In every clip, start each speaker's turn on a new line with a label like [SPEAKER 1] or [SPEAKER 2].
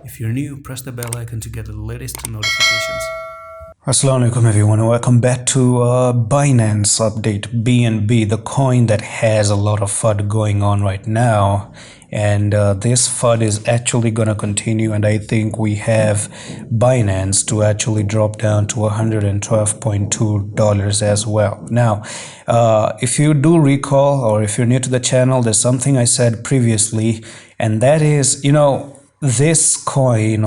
[SPEAKER 1] If you're new, press the bell icon to get the latest notifications.
[SPEAKER 2] Assalamu alaikum everyone, welcome back to Binance update. BNB, the coin that has a lot of FUD going on right now, and this FUD is actually going to continue, and I think we have Binance to actually drop down to $112.2 as well. Now, if you do recall, or if you're new to the channel, there's something I said previously, and that is, this coin,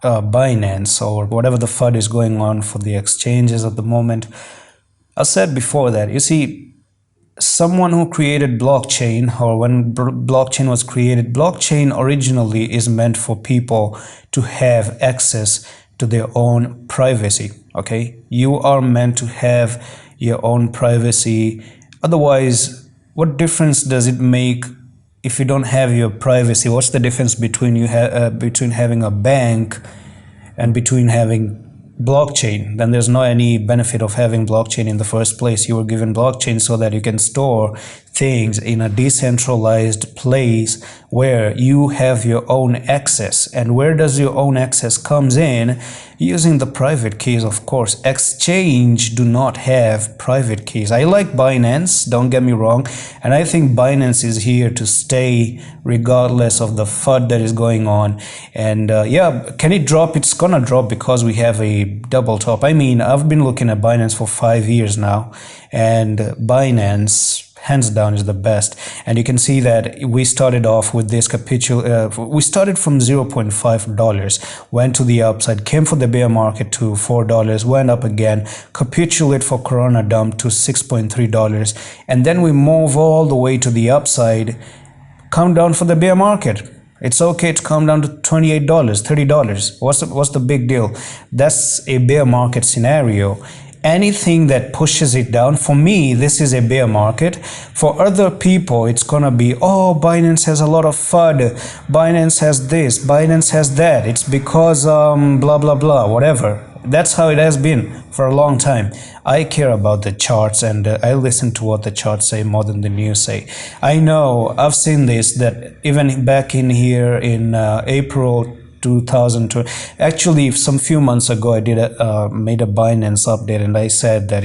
[SPEAKER 2] Binance, or whatever the FUD is going on for the exchanges at the moment. I said before that, you see, someone who created blockchain, or when blockchain was created, blockchain originally is meant for people to have access to their own privacy. Okay, you are meant to have your own privacy. Otherwise, what difference does it make if you don't have your privacy? What's the difference between between having a bank and between having blockchain? Then there's no any benefit of having blockchain in the first place. You were given blockchain so that you can store things in a decentralized place where you have your own access. And where does your own access comes in? Using the private keys, of course. Exchange do not have private keys. I like Binance, don't get me wrong, and I think Binance is here to stay regardless of the FUD that is going on. And yeah, can it drop? It's gonna drop because we have a double top. I mean, I've been looking at Binance for 5 years now, and Binance hands down is the best. And you can see that we started off with this we started from $0.5, went to the upside, came for the bear market to $4, went up again, capitulate for Corona dump to $6.3, and then we move all the way to the upside, come down for the bear market. It's okay to come down to $28, $30. What's the big deal? That's a bear market scenario. Anything that pushes it down, for me, this is a bear market. For other people, it's gonna be, oh, Binance has a lot of FUD, Binance has this, Binance has that, it's because blah blah blah, whatever. That's how it has been for a long time. I care about the charts, and I listen to what the charts say more than the news say. I know, I've seen this, that even back in here in April 2002, actually some few months ago, I made a Binance update, and I said that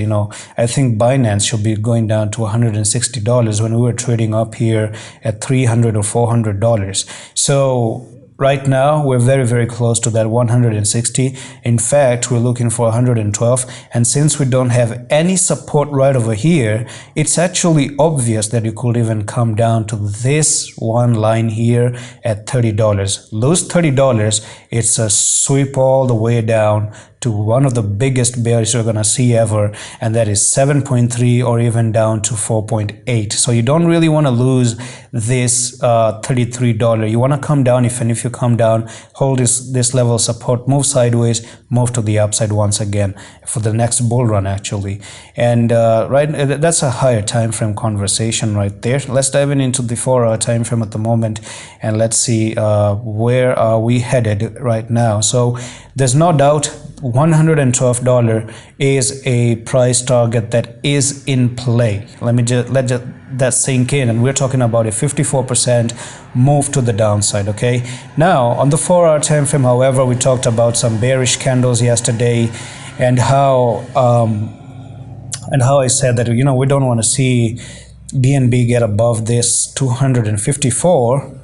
[SPEAKER 2] I think Binance should be going down to $160 when we were trading up here at $300 or $400. So right now, we're very, very close to that 160. In fact, we're looking for 112. And since we don't have any support right over here, it's actually obvious that you could even come down to this one line here at $30. Lose $30, it's a sweep all the way down to one of the biggest bears you're gonna see ever, and that is 7.3 or even down to 4.8. So you don't really want to lose this $33. You want to come down. If you come down, hold this level of support, move sideways, move to the upside once again for the next bull run actually. And right, that's a higher time frame conversation right there. Let's dive into the 4-hour time frame at the moment, and let's see where are we headed right now. So there's no doubt $112 is a price target that is in play. Let that sink in, and we're talking about a 54% move to the downside. Okay, now on the 4-hour time frame, however, we talked about some bearish candles yesterday, and how I said that we don't want to see BNB get above this 254.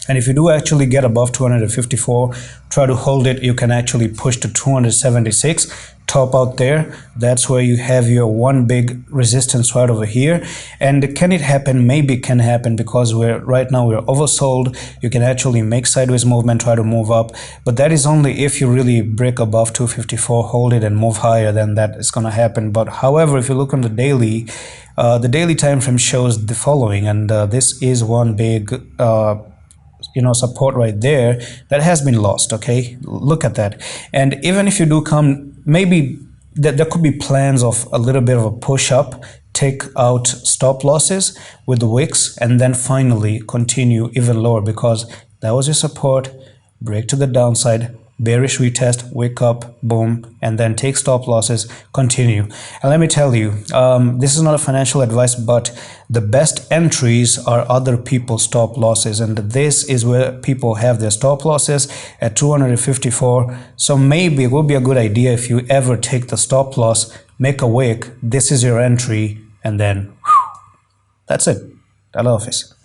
[SPEAKER 2] And if you do actually get above 254, try to hold it. You can actually push to 276, top out there. That's where you have your one big resistance right over here. And can it happen? Maybe it can happen, because right now we're oversold. You can actually make sideways movement, try to move up, but that is only if you really break above 254, hold it and move higher. Then that is going to happen. But however, if you look on the daily time frame shows the following, and this is one big support right there that has been lost. Okay, look at that. And even if you do come, maybe there could be plans of a little bit of a push up, take out stop losses with the wicks, and then finally continue even lower, because that was your support, break to the downside, bearish retest, wake up, boom, and then take stop losses, continue. And let me tell you, this is not a financial advice, but the best entries are other people's stop losses, and this is where people have their stop losses at 254. So maybe it would be a good idea if you ever take the stop loss, make a wick, this is your entry, and then that's it. Allah Hafiz.